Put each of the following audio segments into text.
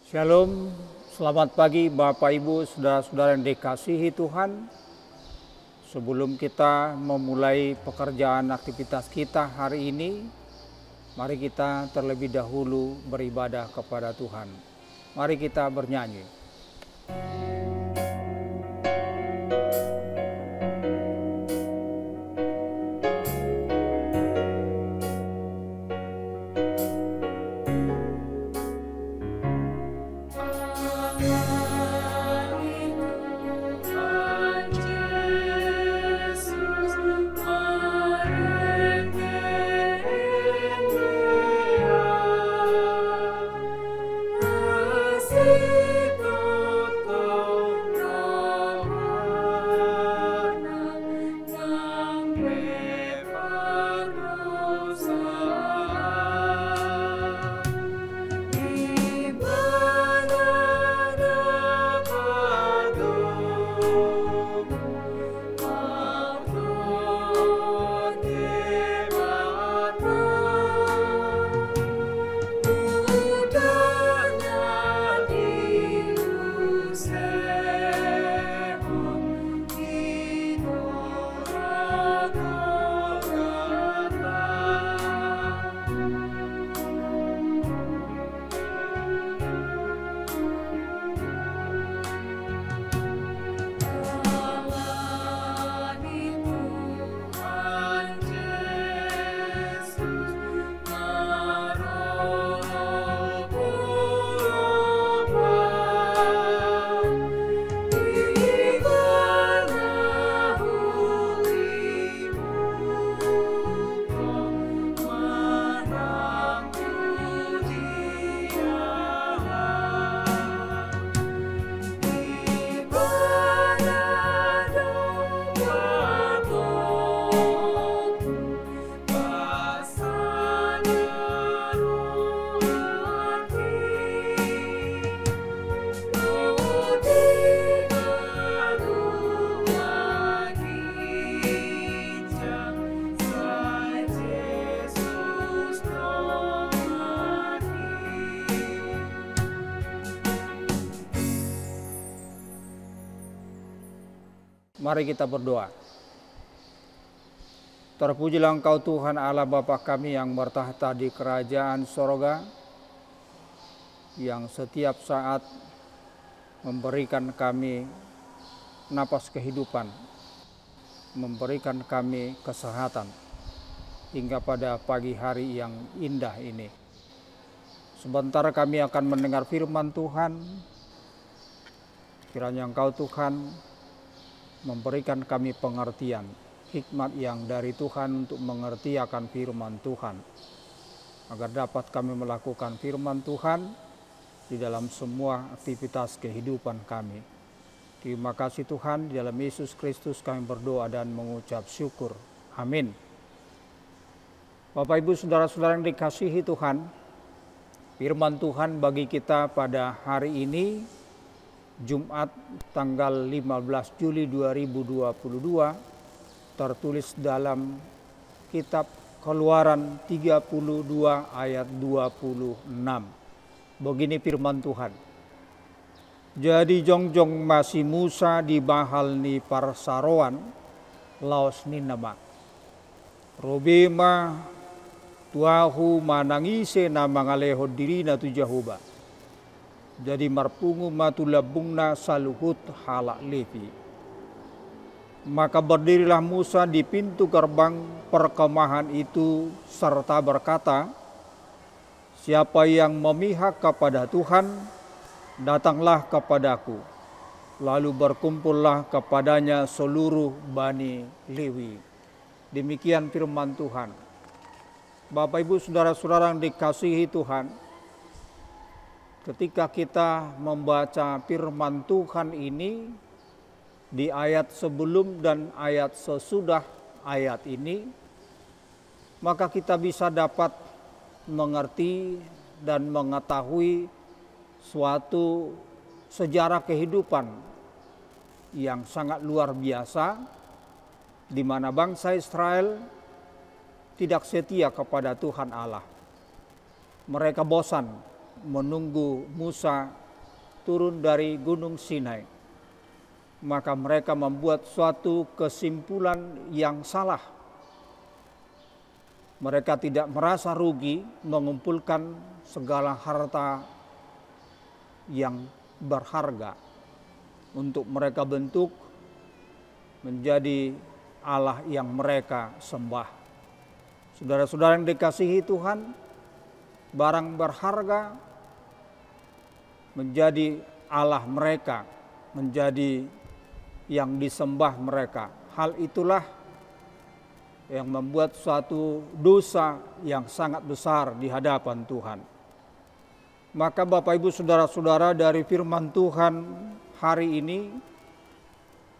Shalom, selamat pagi Bapak Ibu, saudara-saudara yang dikasihi Tuhan. Sebelum kita memulai pekerjaan aktivitas kita hari ini, mari kita terlebih dahulu beribadah kepada Tuhan. Mari kita bernyanyi. Mari kita berdoa. Terpujilah Engkau Tuhan Allah Bapa kami yang bertahta di kerajaan sorga, yang setiap saat memberikan kami napas kehidupan, memberikan kami kesehatan, hingga pada pagi hari yang indah ini. Sebentar kami akan mendengar firman Tuhan, kiranya Engkau Tuhan memberikan kami pengertian, hikmat yang dari Tuhan untuk mengerti akan firman Tuhan, agar dapat kami melakukan firman Tuhan di dalam semua aktivitas kehidupan kami. Terima kasih Tuhan, di dalam Yesus Kristus kami berdoa dan mengucap syukur. Amin. Bapak Ibu saudara-saudara yang dikasihi Tuhan, firman Tuhan bagi kita pada hari ini Jumat tanggal 15 Juli 2022 tertulis dalam kitab Keluaran 32 ayat 26. Begini firman Tuhan. Jadi jongjong masih Musa di bahal ni Parsaroan laos ni nama. Robema tuahu manangise na mangaleho diri na tu Jehovah. Jadi marpungu matulabungna saluhut halak Levi. Maka berdirilah Musa di pintu gerbang perkemahan itu serta berkata, siapa yang memihak kepada Tuhan, datanglah kepadaku. Lalu berkumpullah kepadanya seluruh Bani Lewi. Demikian firman Tuhan. Bapak Ibu saudara-saudara yang dikasihi Tuhan, ketika kita membaca firman Tuhan ini di ayat sebelum dan ayat sesudah ayat ini, maka kita bisa dapat mengerti dan mengetahui suatu sejarah kehidupan yang sangat luar biasa, di mana bangsa Israel tidak setia kepada Tuhan Allah. Mereka bosan menunggu Musa turun dari Gunung Sinai, maka mereka membuat suatu kesimpulan yang salah. Mereka tidak merasa rugi mengumpulkan segala harta yang berharga untuk mereka bentuk menjadi Allah yang mereka sembah. Saudara-saudara yang dikasihi Tuhan, barang berharga menjadi Allah mereka, menjadi yang disembah mereka. Hal itulah yang membuat suatu dosa yang sangat besar di hadapan Tuhan. Maka Bapak Ibu saudara-saudara, dari firman Tuhan hari ini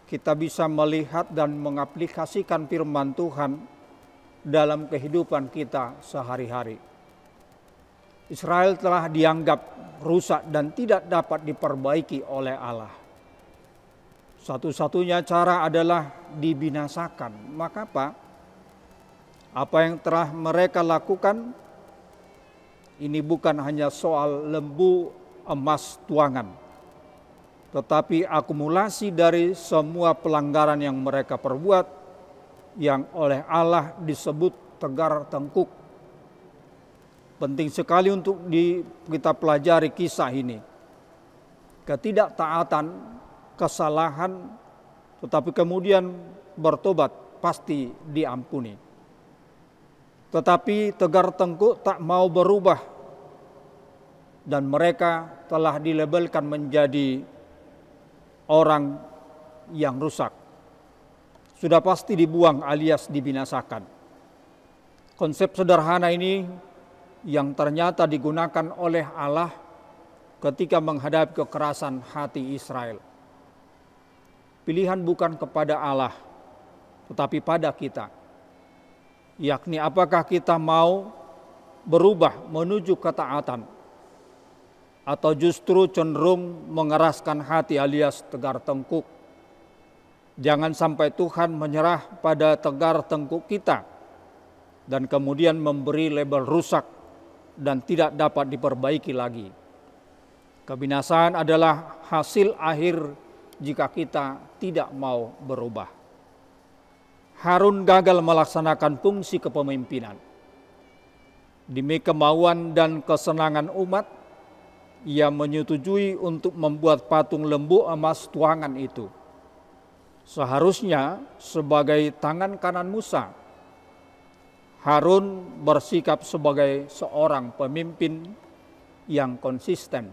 kita bisa melihat dan mengaplikasikan firman Tuhan dalam kehidupan kita sehari-hari. Israel telah dianggap rusak dan tidak dapat diperbaiki oleh Allah. Satu-satunya cara adalah dibinasakan. Maka apa yang telah mereka lakukan ini bukan hanya soal lembu emas tuangan, tetapi akumulasi dari semua pelanggaran yang mereka perbuat, yang oleh Allah disebut tegar tengkuk. Penting sekali untuk kita pelajari kisah ini. Ketidaktaatan, kesalahan, tetapi kemudian bertobat pasti diampuni. Tetapi tegar tengkuk tak mau berubah, dan mereka telah dilabelkan menjadi orang yang rusak. Sudah pasti dibuang alias dibinasakan. Konsep sederhana ini yang ternyata digunakan oleh Allah ketika menghadapi kekerasan hati Israel. Pilihan bukan kepada Allah, tetapi pada kita. Yakni apakah kita mau berubah menuju ketaatan, atau justru cenderung mengeraskan hati alias tegar tengkuk. Jangan sampai Tuhan menyerah pada tegar tengkuk kita dan kemudian memberi label rusak dan tidak dapat diperbaiki lagi. Kebinasaan adalah hasil akhir jika kita tidak mau berubah. Harun gagal melaksanakan fungsi kepemimpinan. Demi kemauan dan kesenangan umat, ia menyetujui untuk membuat patung lembu emas tuangan itu. Seharusnya sebagai tangan kanan Musa, Harun bersikap sebagai seorang pemimpin yang konsisten.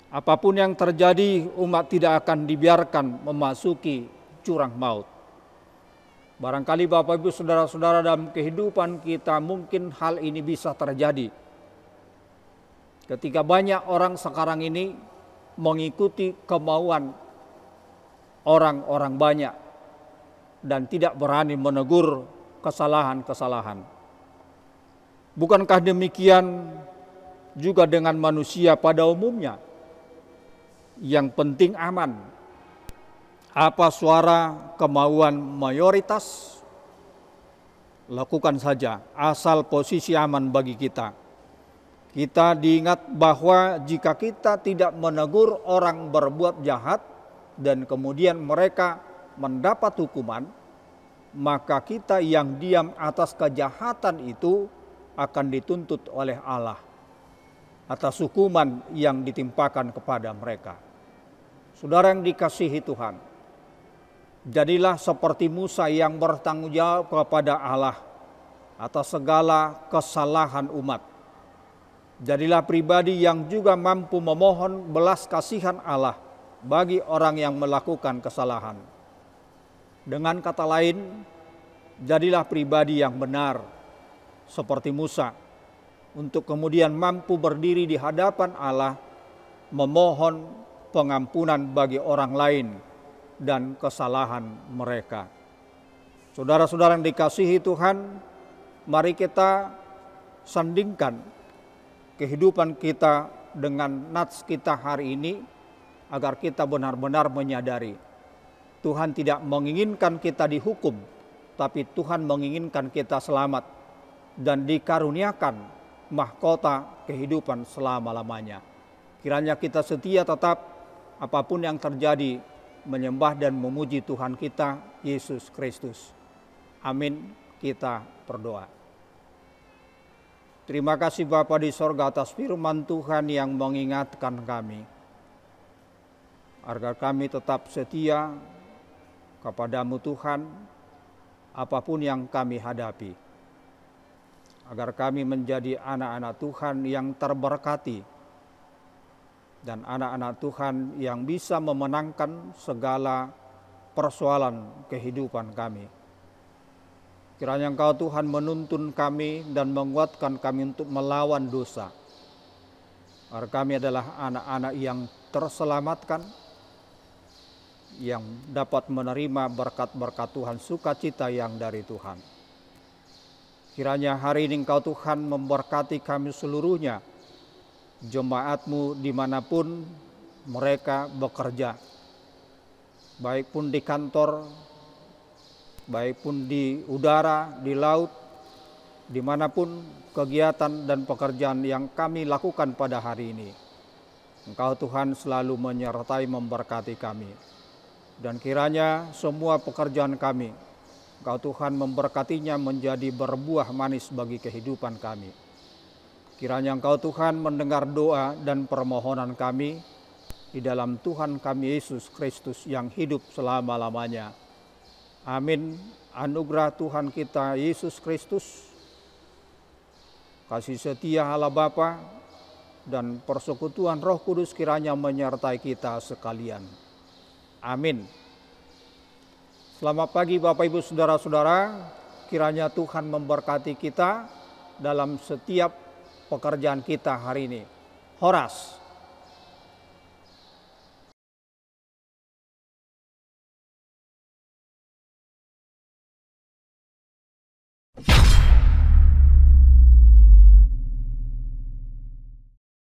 Apapun yang terjadi, umat tidak akan dibiarkan memasuki jurang maut. Barangkali Bapak Ibu saudara-saudara, dalam kehidupan kita mungkin hal ini bisa terjadi. Ketika banyak orang sekarang ini mengikuti kemauan orang-orang banyak dan tidak berani menegur kesalahan-kesalahan. Bukankah demikian juga dengan manusia pada umumnya? Yang penting aman. Apa suara kemauan mayoritas? Lakukan saja, asal posisi aman bagi kita. Kita diingat bahwa jika kita tidak menegur orang berbuat jahat dan kemudian mereka mendapat hukuman, maka kita yang diam atas kejahatan itu akan dituntut oleh Allah atas hukuman yang ditimpakan kepada mereka. Saudara yang dikasihi Tuhan, jadilah seperti Musa yang bertanggung jawab kepada Allah atas segala kesalahan umat. Jadilah pribadi yang juga mampu memohon belas kasihan Allah bagi orang yang melakukan kesalahan. Dengan kata lain, jadilah pribadi yang benar seperti Musa, untuk kemudian mampu berdiri di hadapan Allah, memohon pengampunan bagi orang lain dan kesalahan mereka. Saudara-saudara yang dikasihi Tuhan, mari kita sandingkan kehidupan kita dengan nats kita hari ini, agar kita benar-benar menyadari Tuhan tidak menginginkan kita dihukum, tapi Tuhan menginginkan kita selamat dan dikaruniakan mahkota kehidupan selama-lamanya. Kiranya kita setia tetap apapun yang terjadi menyembah dan memuji Tuhan kita Yesus Kristus. Amin. Kita berdoa. Terima kasih Bapa di sorga atas firman Tuhan yang mengingatkan kami, agar kami tetap setia kepadamu Tuhan, apapun yang kami hadapi. Agar kami menjadi anak-anak Tuhan yang terberkati, dan anak-anak Tuhan yang bisa memenangkan segala persoalan kehidupan kami. Kiranya Engkau Tuhan menuntun kami dan menguatkan kami untuk melawan dosa. Agar kami adalah anak-anak yang terselamatkan, yang dapat menerima berkat-berkat Tuhan, sukacita yang dari Tuhan. Kiranya hari ini Engkau Tuhan memberkati kami seluruhnya, jemaat-Mu dimanapun mereka bekerja, baik pun di kantor, baik pun di udara, di laut, dimanapun kegiatan dan pekerjaan yang kami lakukan pada hari ini. Engkau Tuhan selalu menyertai memberkati kami. Dan kiranya semua pekerjaan kami, Engkau Tuhan memberkatinya menjadi berbuah manis bagi kehidupan kami. Kiranya Engkau Tuhan mendengar doa dan permohonan kami di dalam Tuhan kami Yesus Kristus yang hidup selama-lamanya. Amin. Anugerah Tuhan kita Yesus Kristus, kasih setia Allah Bapa, dan persekutuan Roh Kudus kiranya menyertai kita sekalian. Amin. Selamat pagi Bapak Ibu Saudara-saudara, kiranya Tuhan memberkati kita dalam setiap pekerjaan kita hari ini. Horas.